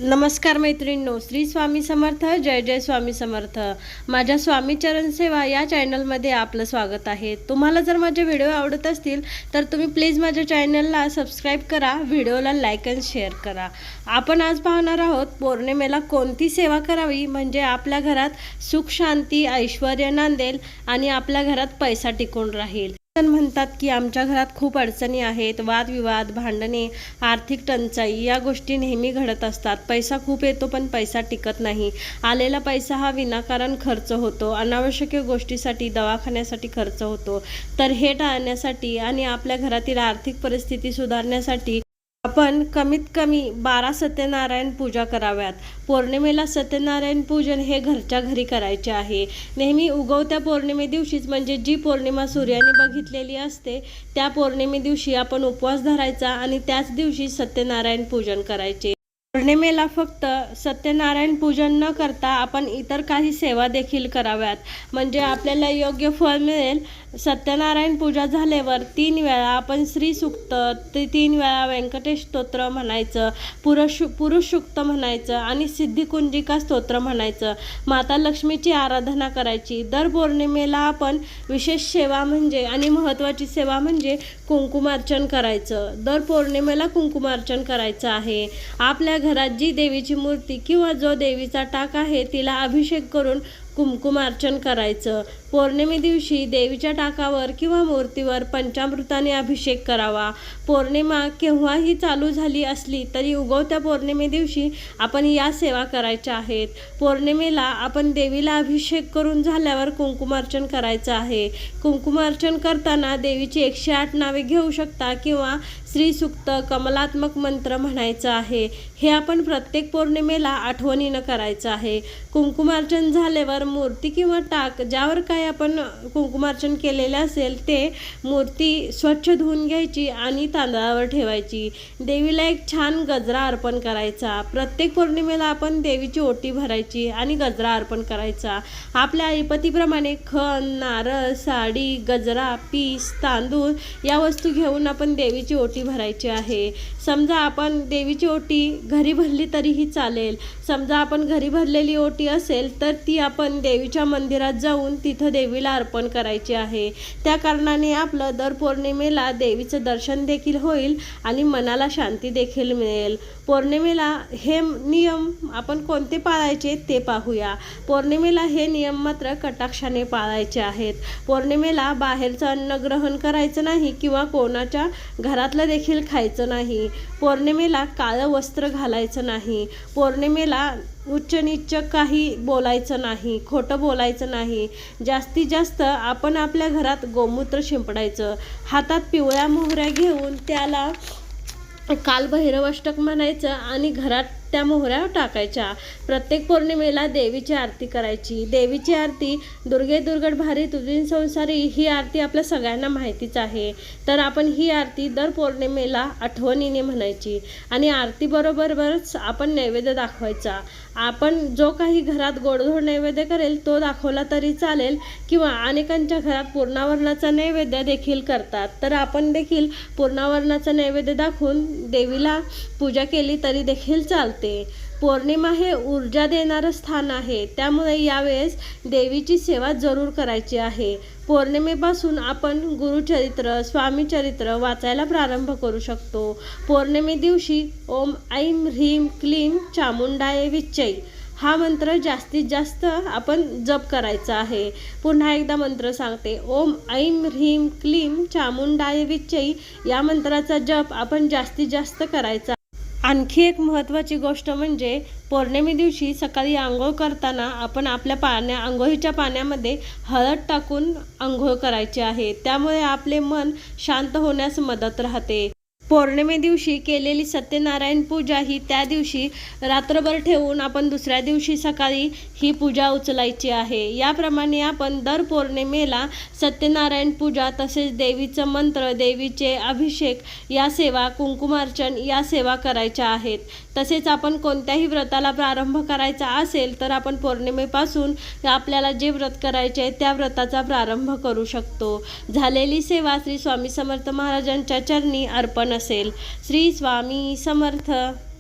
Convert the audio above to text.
नमस्कार मैत्रिणींनो, श्री स्वामी समर्थ. जय जय स्वामी समर्थ. माझ्या स्वामी चरण सेवा या चॅनलमध्ये आपलं स्वागत आहे. तुम्हाला जर माझे व्हिडिओ आवडत असतील तर तुम्ही प्लीज माझ्या चॅनलला सबस्क्राईब करा, व्हिडिओला लाईक आणि शेअर करा. आपण आज पाहणार आहोत पौर्णिमेला कोणती सेवा करावी म्हणजे आपल्या घरात सुख शांती ऐश्वर्य नांदेल आणि आपल्या घरात पैसा टिकून राहील. म्हणतात की आमच्या घरात खूप अडचणी आहेत, वादविवाद, भांडणे, आर्थिक टंचाई या गोष्टी नेहमी घडत असतात. पैसा खूप येतो पण पैसा टिकत नाही. आलेला पैसा हा विनाकारण खर्च होतो, अनावश्यक गोष्टीसाठी, दवाखान्यासाठी खर्च होतो. तर हे टाळण्यासाठी आणि आपल्या घरातील आर्थिक परिस्थिती सुधारण्यासाठी आपण कमीत कमी 12 सत्यनारायण पूजा कराव्यात. पौर्णिमेला सत्यनारायण पूजन हे घरच्या घरी करायचे आहे. नेहमी उगवत्या पौर्णिमे दिवशीच म्हणजे जी पौर्णिमा सूर्याने बघितलेली असते त्या पौर्णिमे दिवशी आपण उपवास धरायचा आणि त्याच दिवशी सत्यनारायण पूजन करायचे. पौर्णिमेला फक्त सत्यनारायण पूजन न करता आपण इतर काही सेवा देखील कराव्यात म्हणजे आपल्याला योग्य फळ मिळेल. सत्यनारायण पूजा झाल्यावर 3 वेळा आपण श्री सूक्त, 3 वेळा व्यंकटेश स्तोत्र म्हणायचं, पुरुष सूक्त म्हणायचं आणि सिद्धिकुंजिका स्तोत्र म्हणायचं. माता लक्ष्मीची आराधना करायची. दर पौर्णिमेला आपण विशेष सेवा म्हणजे आणि महत्त्वाची सेवा म्हणजे कुंकुमार्चन करायचं. दर पौर्णिमेला कुंकुमार्चन करायचं आहे. आपल्या घरात जी देवीची मूर्ती किंवा जो देवीचा टाक आहे तिला अभिषेक करून कुंकुमार्चन करायचं. पौर्णिमे दिवशी देवीच्या टाकावर किंवा मूर्तीवर पंचामृताने अभिषेक करावा. पौर्णिमा केव्हाही चालू झाली असली तरी उगवत्या पौर्णिमे दिवशी आपण या सेवा करायच्या आहेत. पौर्णिमेला आपण देवीला अभिषेक करून झाल्यावर कुंकुमार्चन करायचं आहे. कुंकुमार्चन करताना देवीची 108 नावे घेऊ शकता किंवा श्री सूक्त, कमलात्मक मंत्र म्हणायचं आहे. हे आपण प्रत्येक पौर्णिमेला आठवणीनं करायचं आहे. कुंकुमार्चन झाल्यावर मूर्ती किंवा टाक ज्यावर काय आपण कुंकुमार्चन केलेले असेल ते मूर्ती स्वच्छ धुवून घ्यायची आणि तांदळावर ठेवायची. देवीला एक छान गजरा अर्पण करायचा. प्रत्येक पौर्णिमेला आपण देवीची ओटी भरायची आणि गजरा अर्पण करायचा. आपल्या ऐपतीप्रमाणे खण, नारळ, साडी, गजरा, पीस, तांदूळ या वस्तू घेऊन आपण देवीची ओटी भरायची आहे. समजा आपण देवीची ओटी घरी भरली तरीही चालेल. समजा आपण घरी भरलेली ओटी असेल तर ती आपण देवीच्या मंदिरात जाऊन तिथं देवीला अर्पण करायची आहे. त्या कारणाने आपलं दर पौर्णिमेला देवीचं दर्शन देखील होईल आणि मनाला शांती देखील मिळेल. पौर्णिमेला हे नियम आपण कोणते पाळायचे ते पाहूया. पौर्णिमेला हे नियम मात्र कटाक्षाने पाळायचे आहेत. पौर्णिमेला बाहेरचं अन्न ग्रहण करायचं नाही किंवा कोणाच्या घरातलं देखील खायचं नाही. पौर्णिमेला काळं वस्त्र घालायचं नाही. पौर्णिमेला उच्च नीच काही बोलायचं नाही, खोटं बोलायचं नाही. जास्तीत जास्त आपण आपल्या घरात गोमूत्र शिंपडायचं. हातात पिवळ्या मोहऱ्या घेऊन त्याला कालभैरवाष्टक म्हणायचं आणि घरात त्या मोहऱ्या टाकायच्या. प्रत्येक पौर्णिमेला देवीची आरती करायची. देवीची आरती दुर्गे दुर्गट भारी तुझी संसारी ही आरती आपल्या सगळ्यांना माहितीच आहे. तर आपण ही आरती दर पौर्णिमेला आठवणीने म्हणायची आणि आरतीबरोबरच आपण नैवेद्य दाखवायचा. आपण जो काही घरात गोडधोड नैवेद्य करेल तो दाखवला तरी चालेल किंवा अनेकांच्या घरात पूर्णावरणाचा नैवेद्य देखील करतात. तर आपण देखील पूर्णावरणाचा नैवेद्य दाखवून देवीला पूजा केली तरी देखील चालते. पौर्णिमा हे ऊर्जा देणारं स्थान आहे, त्यामुळे यावेळेस देवीची सेवा जरूर करायची आहे. पौर्णिमेपासून आपण गुरुचरित्र, स्वामीचरित्र वाचायला प्रारंभ करू शकतो. पौर्णिमे दिवशी ओम ऐं ह्रीं क्लीं चामुंडाय विच्चै हा मंत्र जास्तीत जास्त आपण जप करायचा आहे. पुन्हा एकदा मंत्र सांगते. ओम ऐं ह्रीं क्लीं चामुंडाय विच्चै या मंत्राचा जप आपण जास्तीत जास्त करायचा. आणखी एक महत्त्वाची गोष्ट म्हणजे पौर्णिमे दिवशी सकाळी आंघोळ करताना आपण आपल्या आंघोळीच्या पाण्यामध्ये हळद टाकून आंघोळ करायची आहे. त्यामुळे आपले मन शांत होण्यास मदत राहते. पौर्णिमे दिवशी केलेली सत्यनारायण पूजा ही त्या दिवशी रात्रभर ठेवून आपण दुसऱ्या दिवशी सकाळी ही पूजा उचलायची आहे. याप्रमाणे आपण दर पौर्णिमेला सत्यनारायण पूजा तसेच देवीचं मंत्र, देवीचे अभिषेक या सेवा, कुंकुमार्चन या सेवा करायच्या आहेत. तसेच आपण कोणत्याही व्रताला प्रारंभ करायचा असेल तर आपण पौर्णिमेपासून आपल्याला जे व्रत करायचे आहे त्या व्रताचा प्रारंभ करू शकतो. झालेली सेवा श्री स्वामी समर्थ महाराजांच्या चरणी अर्पण असेल. श्री स्वामी समर्थ.